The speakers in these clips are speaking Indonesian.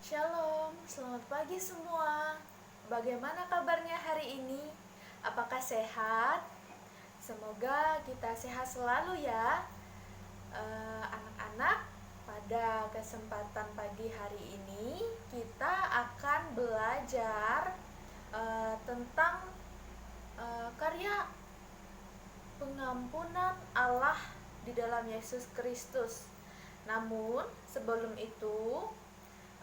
Shalom, selamat pagi semua. Bagaimana kabarnya hari ini? Apakah sehat? Semoga kita sehat selalu ya. Anak-anak, pada kesempatan pagi hari ini kita akan belajar tentang karya pengampunan Allah di dalam Yesus Kristus. Namun sebelum itu,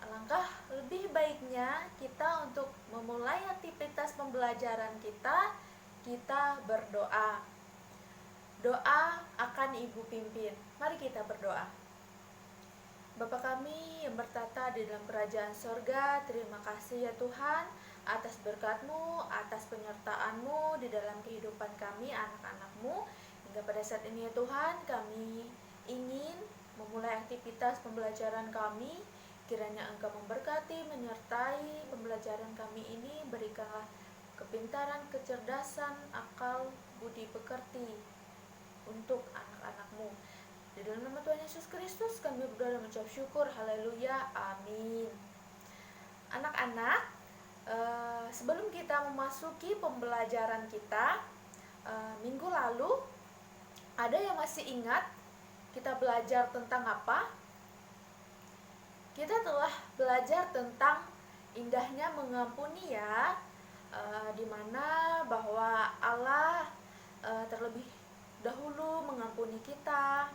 alangkah lebih baiknya kita untuk memulai aktivitas pembelajaran kita berdoa. Doa akan Ibu pimpin. Mari kita berdoa. Bapa kami yang bertata di dalam kerajaan sorga, terima kasih ya Tuhan atas berkat-Mu, atas penyertaan-Mu di dalam kehidupan kami, anak-anak-Mu. Hingga pada saat ini ya Tuhan, kami ingin memulai aktivitas pembelajaran kami. Kiranya Engkau memberkati, menyertai pembelajaran kami ini. Berikanlah kepintaran, kecerdasan, akal, budi pekerti untuk anak-anak-Mu. Di dalam nama Tuhan Yesus Kristus kami berdoa dan mengucap syukur. Haleluya, amin. Anak-anak, sebelum kita memasuki pembelajaran kita, minggu lalu ada yang masih ingat kita belajar tentang apa? Kita telah belajar tentang indahnya mengampuni ya, dimana bahwa Allah terlebih dahulu mengampuni kita.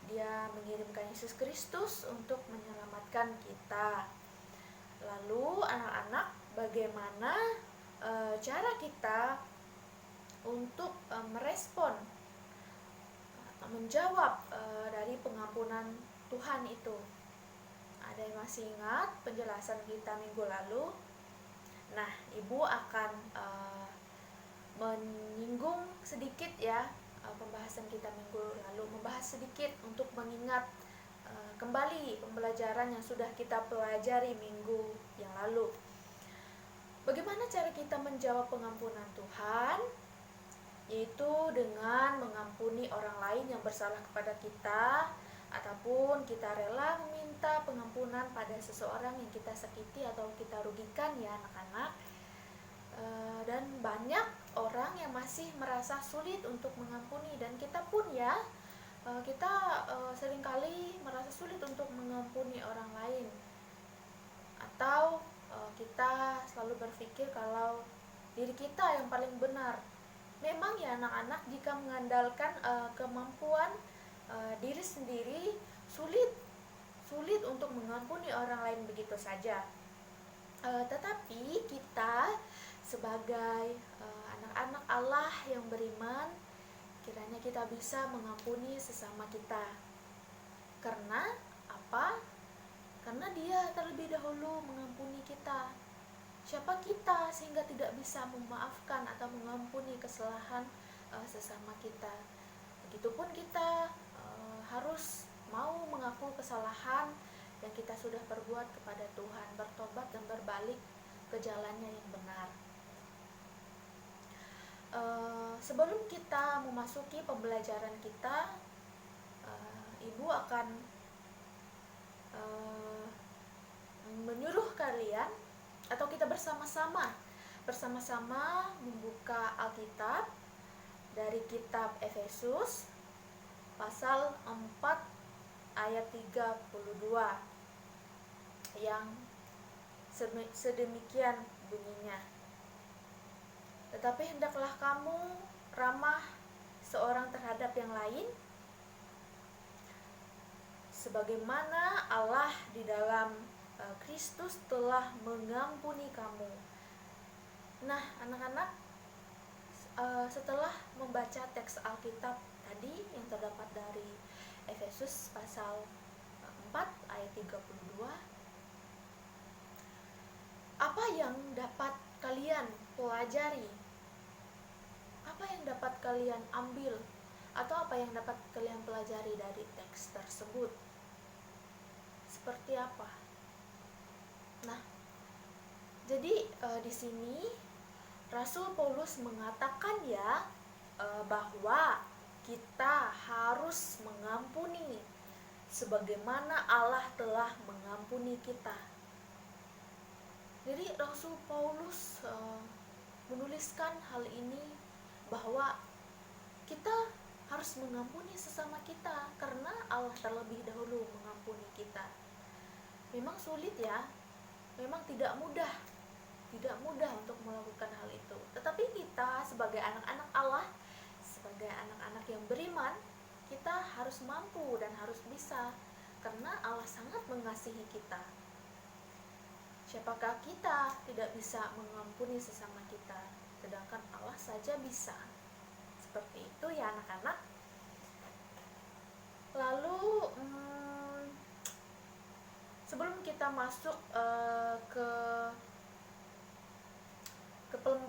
Dia mengirimkan Yesus Kristus untuk menyelamatkan kita. Lalu anak-anak, bagaimana cara kita untuk merespon, menjawab dari pengampunan Tuhan itu? Ada yang masih ingat penjelasan kita minggu lalu? Nah, Ibu akan menyinggung sedikit ya pembahasan kita minggu lalu, membahas sedikit untuk mengingat kembali pembelajaran yang sudah kita pelajari minggu yang lalu. Bagaimana cara kita menjawab pengampunan Tuhan? Yaitu dengan mengampuni orang lain yang bersalah kepada kita, ataupun kita rela meminta pengampunan pada seseorang yang kita sakiti atau kita rugikan ya anak-anak. Dan banyak orang yang masih merasa sulit untuk mengampuni, dan kita pun ya, kita seringkali merasa sulit untuk mengampuni orang lain, atau kita selalu berpikir kalau diri kita yang paling benar. Memang ya anak-anak, jika mengandalkan kemampuan diri sendiri, sulit untuk mengampuni orang lain begitu saja. Tetapi kita sebagai anak-anak Allah yang beriman, kiranya kita bisa mengampuni sesama kita. Karena apa? Karena Dia terlebih dahulu mengampuni kita. Siapa kita sehingga tidak bisa memaafkan atau mengampuni kesalahan sesama kita? Begitupun kita harus mau mengaku kesalahan yang kita sudah perbuat kepada Tuhan, bertobat dan berbalik ke jalannya yang benar. Sebelum kita memasuki pembelajaran kita, Ibu akan menyuruh kalian, atau kita bersama-sama membuka Alkitab dari kitab Efesus pasal 4 ayat 32 yang sedemikian bunyinya. Tetapi hendaklah kamu ramah seorang terhadap yang lain, sebagaimana Allah di dalam Kristus telah mengampuni kamu. Nah, anak-anak, setelah membaca teks Alkitab tadi yang terdapat dari Efesus pasal 4 ayat 32, apa yang dapat kalian pelajari? Apa yang dapat kalian ambil? Atau apa yang dapat kalian pelajari dari teks tersebut? Seperti apa? Nah, jadi di sini Rasul Paulus mengatakan ya bahwa kita harus mengampuni sebagaimana Allah telah mengampuni kita. Jadi Rasul Paulus menuliskan hal ini bahwa kita harus mengampuni sesama kita karena Allah terlebih dahulu mengampuni kita. Memang sulit ya, memang tidak mudah untuk melakukan hal itu. Tetapi kita sebagai anak-anak Allah, sebagai anak-anak yang beriman, kita harus mampu dan harus bisa karena Allah sangat mengasihi kita. Siapakah kita tidak bisa mengampuni sesama kita, sedangkan Allah saja bisa. Seperti itu ya anak-anak. Lalu sebelum kita masuk ke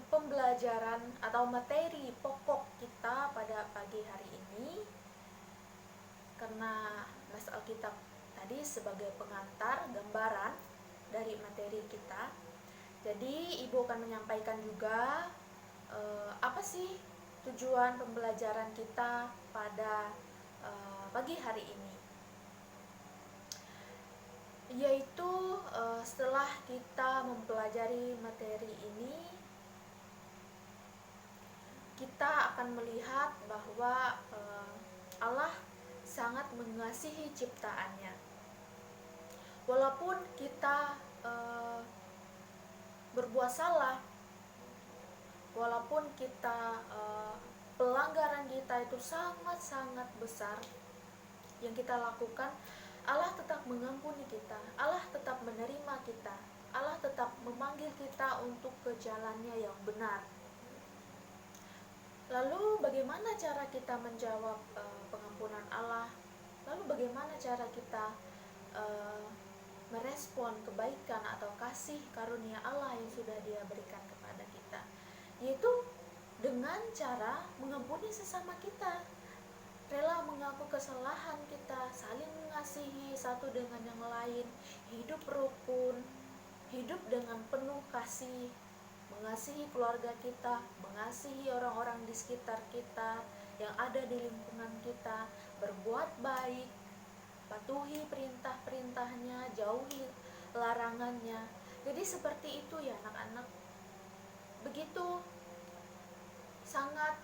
pembelajaran atau materi pokok kita pada pagi hari ini, karena Mas Alkitab tadi sebagai pengantar gambaran dari materi kita, jadi Ibu akan menyampaikan juga apa sih tujuan pembelajaran kita pada pagi hari ini, yaitu setelah kita mempelajari materi ini, kita akan melihat bahwa Allah sangat mengasihi ciptaannya. Walaupun kita berbuat salah, walaupun kita pelanggaran kita itu sangat-sangat besar yang kita lakukan, Allah tetap mengampuni kita, Allah tetap menerima kita, Allah tetap memanggil kita untuk ke jalannya yang benar. Lalu bagaimana cara kita menjawab pengampunan Allah? Lalu bagaimana cara kita merespon kebaikan atau kasih karunia Allah yang sudah Dia berikan kepada kita? Yaitu dengan cara mengampuni sesama kita, rela mengaku kesalahan kita, saling mengasihi satu dengan yang lain, hidup rukun, hidup dengan penuh kasih, mengasihi keluarga kita, mengasihi orang-orang di sekitar kita yang ada di lingkungan kita, berbuat baik, patuhi perintah-perintahnya, jauhi larangannya. Jadi seperti itu ya anak-anak. Begitu sangat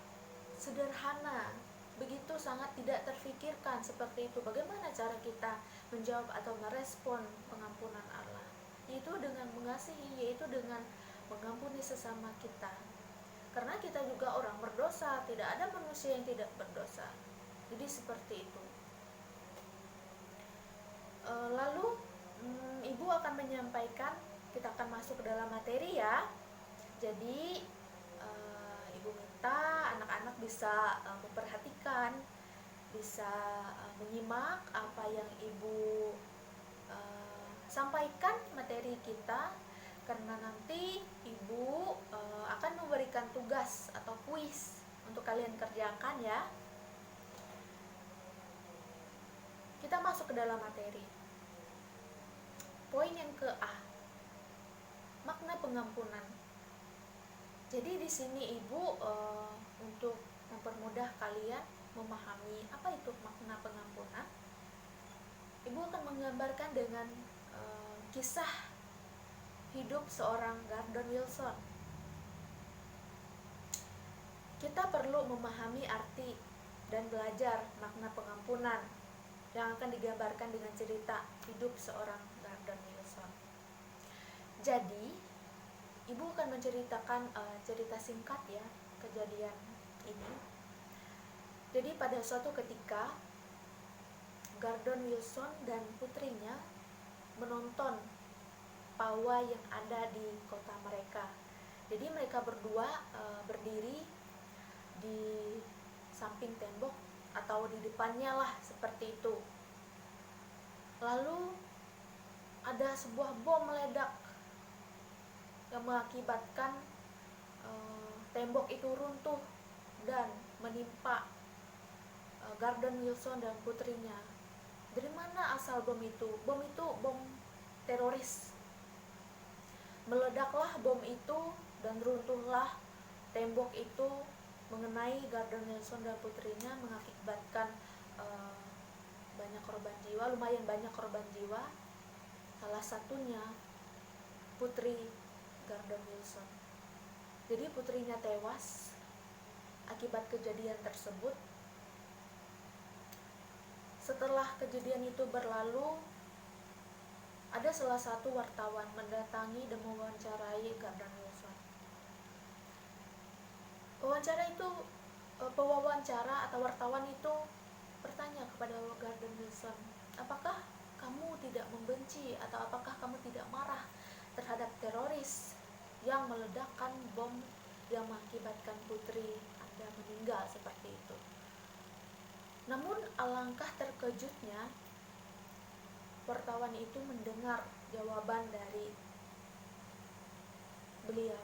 sederhana, begitu sangat tidak terfikirkan seperti itu. Bagaimana cara kita menjawab atau merespon pengampunan Allah? Yaitu dengan mengasihi, yaitu dengan mengampuni sesama kita. Karena kita juga orang berdosa, tidak ada manusia yang tidak berdosa. Jadi seperti itu. Lalu Ibu akan menyampaikan, kita akan masuk ke dalam materi ya. Jadi Ibu minta anak-anak bisa memperhatikan, bisa menyimak apa yang Ibu sampaikan materi kita, karena nanti Ibu akan memberikan tugas atau kuis untuk kalian kerjakan ya. Kita masuk ke dalam materi. Poin yang ke A, makna pengampunan. Jadi di sini Ibu untuk mempermudah kalian memahami apa itu makna pengampunan, Ibu akan menggambarkan dengan kisah hidup seorang Gordon Wilson. Kita perlu memahami arti dan belajar makna pengampunan yang akan digambarkan dengan cerita hidup seorang Gordon Wilson. Jadi, Ibu akan menceritakan cerita singkat ya kejadian ini. Jadi pada suatu ketika Gordon Wilson dan putrinya menonton pawai yang ada di kota mereka. Jadi mereka berdua berdiri di samping tembok atau di depannya lah, seperti itu. Lalu ada sebuah bom meledak yang mengakibatkan tembok itu runtuh dan menimpa Gordon Wilson dan putrinya. Dari mana asal bom itu? Bom itu bom teroris. Meledaklah bom itu dan runtuhlah tembok itu mengenai Gordon Wilson dan putrinya, mengakibatkan banyak korban jiwa, lumayan banyak korban jiwa. Salah satunya putri Gordon Wilson. Jadi putrinya tewas akibat kejadian tersebut. Setelah kejadian itu berlalu, ada salah satu wartawan mendatangi dan mewawancarai Gordon Wilson. Pewawancara atau wartawan itu bertanya kepada Gordon Wilson, apakah kamu tidak membenci atau apakah kamu tidak marah terhadap teroris yang meledakkan bom yang mengakibatkan putri Anda meninggal seperti itu? Namun alangkah terkejutnya wartawan itu mendengar jawaban dari beliau.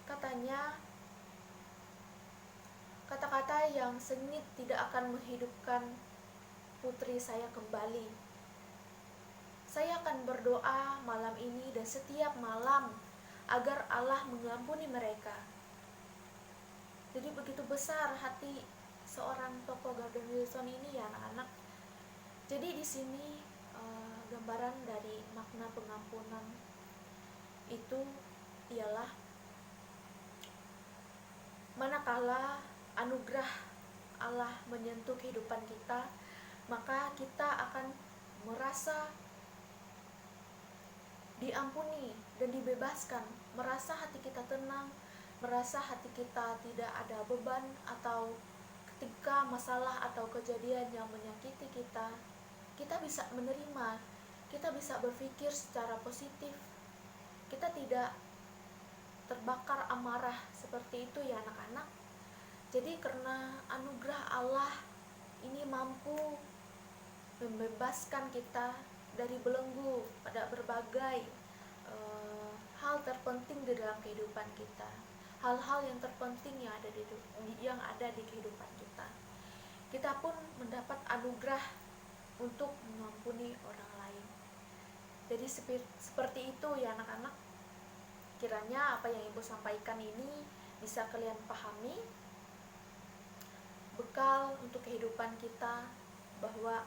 Katanya, kata-kata yang sengit tidak akan menghidupkan putri saya kembali. Saya akan berdoa malam ini dan setiap malam agar Allah mengampuni mereka. Jadi begitu besar hati seorang tokoh Gordon Wilson ini ya anak-anak. Jadi di sini gambaran dari makna pengampunan itu ialah manakala anugerah Allah menyentuh kehidupan kita, maka kita akan merasa diampuni dan dibebaskan, merasa hati kita tenang, merasa hati kita tidak ada beban, atau ketika masalah atau kejadian yang menyakiti kita, kita bisa menerima, kita bisa berpikir secara positif, kita tidak terbakar amarah seperti itu ya anak-anak. Jadi karena anugerah Allah ini mampu membebaskan kita dari belenggu pada berbagai hal terpenting di dalam kehidupan kita, hal-hal yang terpenting yang ada di kehidupan kita. Kita pun mendapat anugerah untuk mengampuni orang lain. Jadi seperti itu ya anak-anak. Kiranya apa yang Ibu sampaikan ini bisa kalian pahami, bekal untuk kehidupan kita, bahwa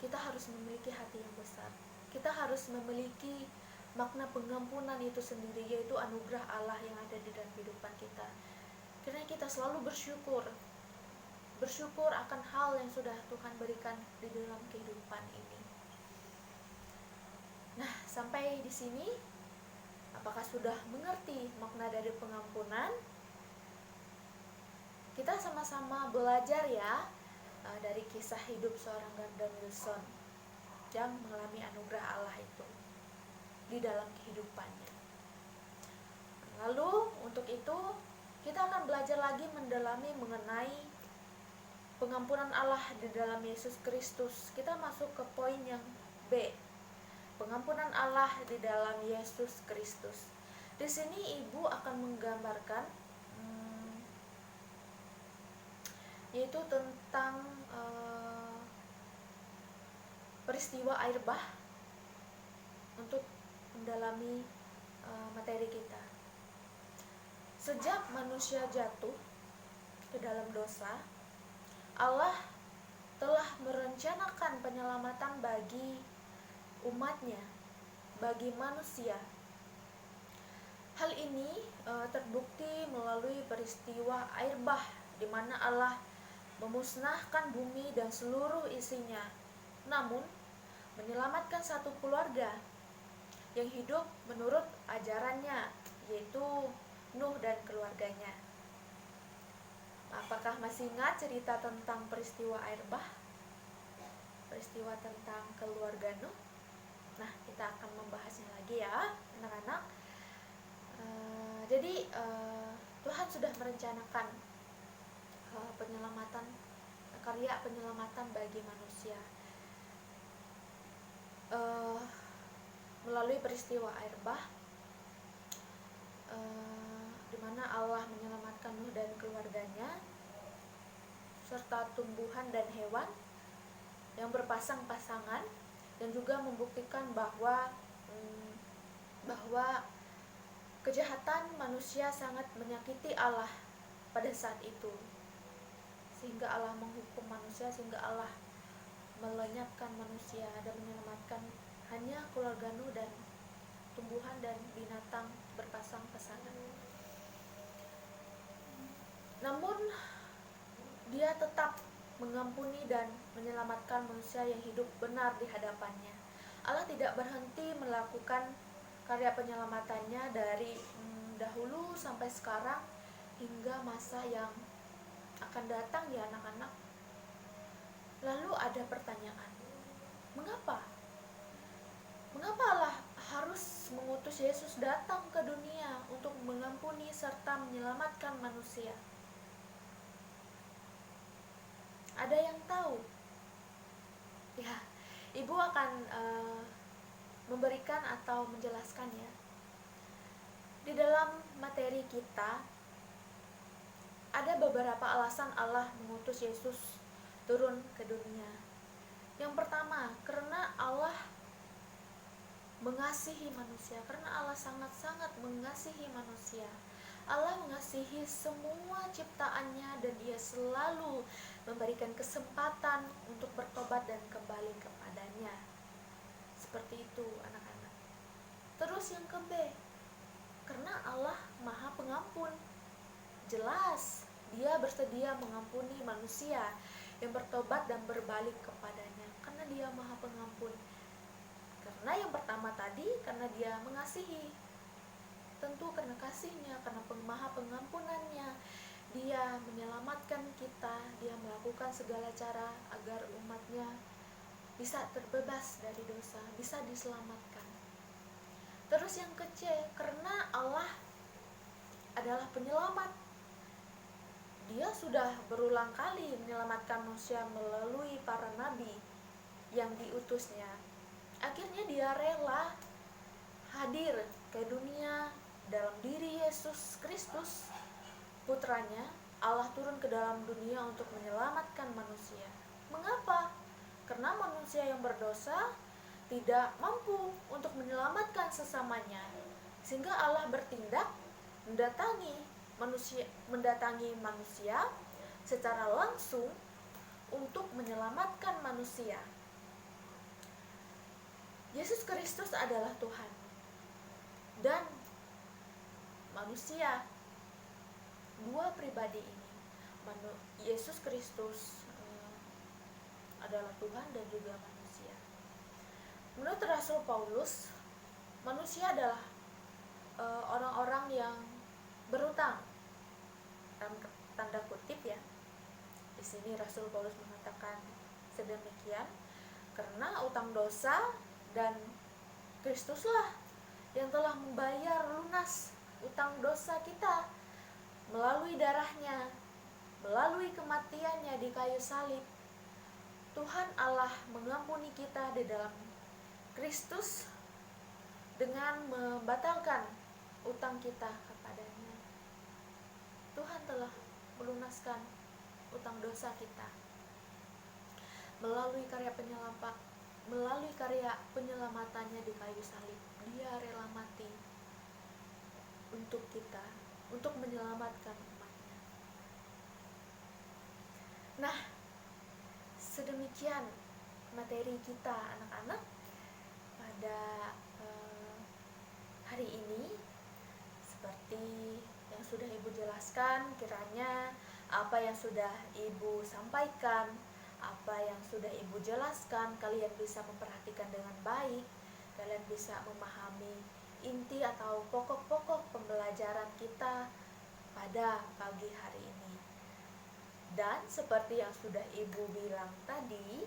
kita harus memiliki hati yang besar. Kita harus memiliki makna pengampunan itu sendiri, yaitu anugerah Allah yang ada di dalam kehidupan kita. Karena kita selalu bersyukur akan hal yang sudah Tuhan berikan di dalam kehidupan ini. Nah, sampai di sini, apakah sudah mengerti makna dari pengampunan? Kita sama-sama belajar ya dari kisah hidup seorang Gordon Wilson yang mengalami anugerah Allah itu di dalam kehidupannya. Lalu untuk itu kita akan belajar lagi mendalami mengenai pengampunan Allah di dalam Yesus Kristus. Kita masuk ke poin yang B, pengampunan Allah di dalam Yesus Kristus. Di sini Ibu akan menggambarkan yaitu tentang peristiwa air bah untuk mendalami materi kita. Sejak manusia jatuh ke dalam dosa, Allah telah merencanakan penyelamatan bagi umatnya, bagi manusia. Hal ini terbukti melalui peristiwa air bah, di mana Allah memusnahkan bumi dan seluruh isinya, namun menyelamatkan satu keluarga yang hidup menurut ajarannya, yaitu Nuh dan keluarganya. Apakah masih ingat cerita tentang peristiwa air bah? Peristiwa tentang keluarga Nuh? Nah, kita akan membahasnya lagi ya, anak-anak. Jadi Tuhan sudah merencanakan karya penyelamatan bagi manusia melalui peristiwa air bah, di mana Allah menyelamatkan Nuh dan keluarganya serta tumbuhan dan hewan yang berpasang-pasangan, dan juga membuktikan bahwa kejahatan manusia sangat menyakiti Allah pada saat itu, sehingga Allah menghukum manusia, sehingga Allah melenyapkan manusia dan menyelamatkan hanya keluarga Nuh dan tumbuhan dan binatang berpasang-pasangan. Namun dia tetap mengampuni dan menyelamatkan manusia yang hidup benar di hadapannya. Allah tidak berhenti melakukan karya penyelamatannya dari dahulu sampai sekarang hingga masa yang akan datang ya anak-anak. Lalu ada pertanyaan, mengapa? Mengapa Allah harus mengutus Yesus datang ke dunia untuk mengampuni serta menyelamatkan manusia? Ada yang tahu? Ya, Ibu akan memberikan atau menjelaskan ya. Di dalam materi kita ada beberapa alasan Allah mengutus Yesus turun ke dunia. Yang pertama, karena Allah mengasihi manusia, karena Allah sangat-sangat mengasihi manusia. Allah mengasihi semua ciptaannya dan Dia selalu memberikan kesempatan untuk bertobat dan kembali kepadanya. Seperti itu anak-anak. Terus yang ke B, karena Allah Maha Pengampun. Jelas Dia bersedia mengampuni manusia yang bertobat dan berbalik kepadanya, karena Dia Maha Pengampun. Karena yang pertama tadi, karena Dia mengasihi, tentu karena kasihnya, karena Maha Pengampunannya, Dia menyelamatkan kita. Dia melakukan segala cara agar umatnya bisa terbebas dari dosa, bisa diselamatkan. Terus yang ke C, karena Allah adalah penyelamat. Dia sudah berulang kali menyelamatkan manusia melalui para nabi yang diutusnya. Akhirnya Dia rela hadir ke dunia dalam diri Yesus Kristus, putranya. Allah turun ke dalam dunia untuk menyelamatkan manusia. Mengapa? Karena manusia yang berdosa tidak mampu untuk menyelamatkan sesamanya, sehingga Allah bertindak mendatangi manusia secara langsung untuk menyelamatkan manusia. Yesus Kristus adalah Tuhan dan manusia. Dua pribadi ini, Yesus Kristus adalah Tuhan dan juga manusia. Menurut Rasul Paulus, manusia adalah orang-orang yang berutang, dalam tanda kutip ya. Di sini Rasul Paulus mengatakan sedemikian karena utang dosa, dan Kristuslah yang telah membayar lunas utang dosa kita melalui darahnya, melalui kematiannya di kayu salib. Tuhan Allah mengampuni kita di dalam Kristus dengan membatalkan utang kita kepadanya. Tuhan telah melunaskan utang dosa kita melalui karya penyelamatannya di kayu salib. Dia rela mati untuk kita, untuk menyelamatkan umatnya. Nah, sedemikian materi kita anak-anak pada hari ini. Seperti yang sudah Ibu jelaskan, kiranya apa yang sudah Ibu sampaikan, apa yang sudah Ibu jelaskan, kalian bisa memperhatikan dengan baik, kalian bisa memahami inti atau pokok-pokok pembelajaran kita pada pagi hari ini. Dan seperti yang sudah Ibu bilang tadi,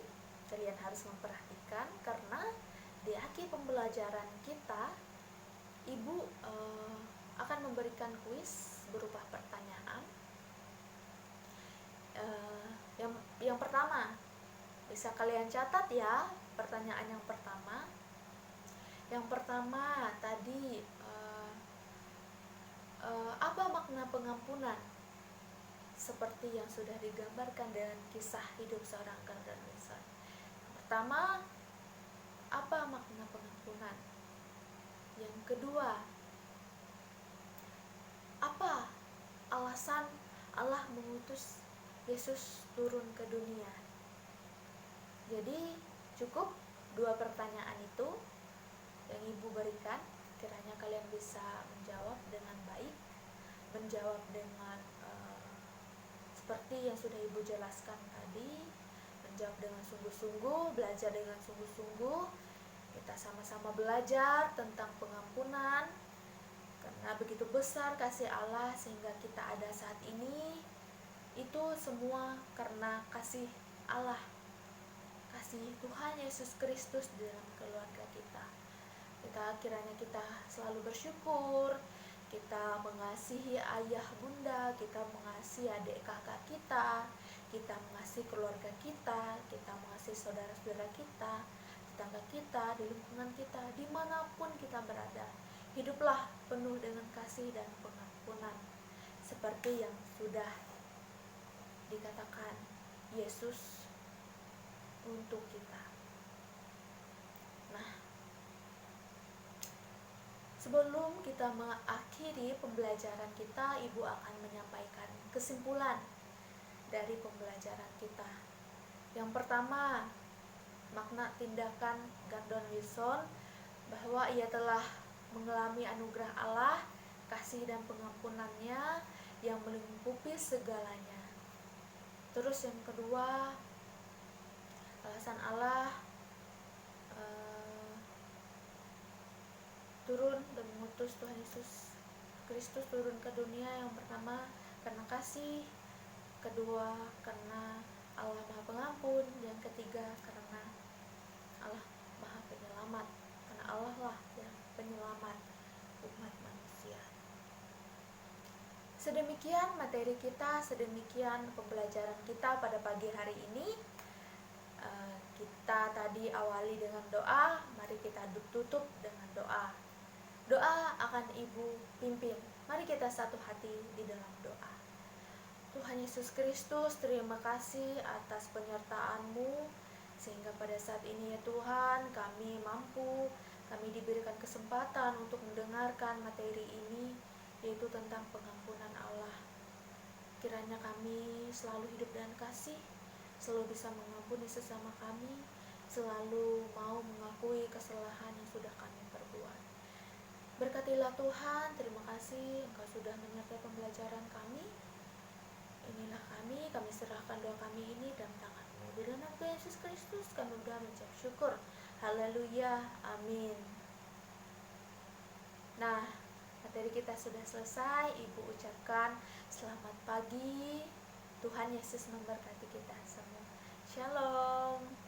kalian harus memperhatikan karena di akhir pembelajaran kita, Ibu akan memberikan kuis berupa pertanyaan. Yang pertama, bisa kalian catat ya, pertanyaan yang pertama. Yang pertama tadi, apa makna pengampunan? Seperti yang sudah digambarkan dengan kisah hidup seorang Garden Wilson. Pertama, apa makna pengampunan? Yang kedua, apa alasan Allah mengutus Yesus turun ke dunia? Jadi cukup dua pertanyaan itu yang Ibu berikan. bisa menjawab dengan baik, menjawab dengan seperti yang sudah Ibu jelaskan tadi, menjawab dengan sungguh-sungguh, belajar dengan sungguh-sungguh. Kita sama-sama belajar tentang pengampunan, karena begitu besar kasih Allah sehingga kita ada saat ini. Itu semua karena kasih Allah, kasih Tuhan Yesus Kristus dalam keluarga kita. Kiranya kita selalu bersyukur, kita mengasihi ayah bunda, kita mengasihi adik kakak kita mengasihi keluarga kita mengasihi saudara-saudara kita, tetangga kita, di lingkungan kita, dimanapun kita berada. Hiduplah penuh dengan kasih dan pengampunan, seperti yang sudah dikatakan Yesus untuk kita. Nah, sebelum kita mengakhiri pembelajaran kita, Ibu akan menyampaikan kesimpulan dari pembelajaran kita. Yang pertama, makna tindakan Gordon Wilson bahwa ia telah mengalami anugerah Allah, kasih dan pengampunannya yang melingkupi segalanya. Terus yang kedua, alasan Allah turun dan mengutus Tuhan Yesus Kristus turun ke dunia. Yang pertama karena kasih, kedua karena Allah Maha Pengampun, yang ketiga karena Allah Maha Penyelamat, karena Allah lah yang penyelamat umat manusia. Sedemikian materi kita, sedemikian pembelajaran kita pada pagi hari ini. Kita tadi awali dengan doa, mari kita tutup dengan doa. Doa akan Ibu pimpin. Mari kita satu hati di dalam doa. Tuhan Yesus Kristus, terima kasih atas penyertaan-Mu, sehingga pada saat ini ya Tuhan, kami mampu, kami diberikan kesempatan untuk mendengarkan materi ini, yaitu tentang pengampunan Allah. Kiranya kami selalu hidup dengan kasih, selalu bisa mengampuni sesama kami, selalu mau mengakui kesalahan yang sudah kami perbuat. Berkatilah Tuhan, terima kasih Engkau sudah menyertai pembelajaran kami. Inilah kami serahkan doa kami ini dalam tangan-Mu. Di dalam nama Yesus Kristus kami sudah mengucap syukur. Haleluya, amin. Nah, materi kita sudah selesai. Ibu ucapkan selamat pagi. Tuhan Yesus memberkati kita semua. Shalom.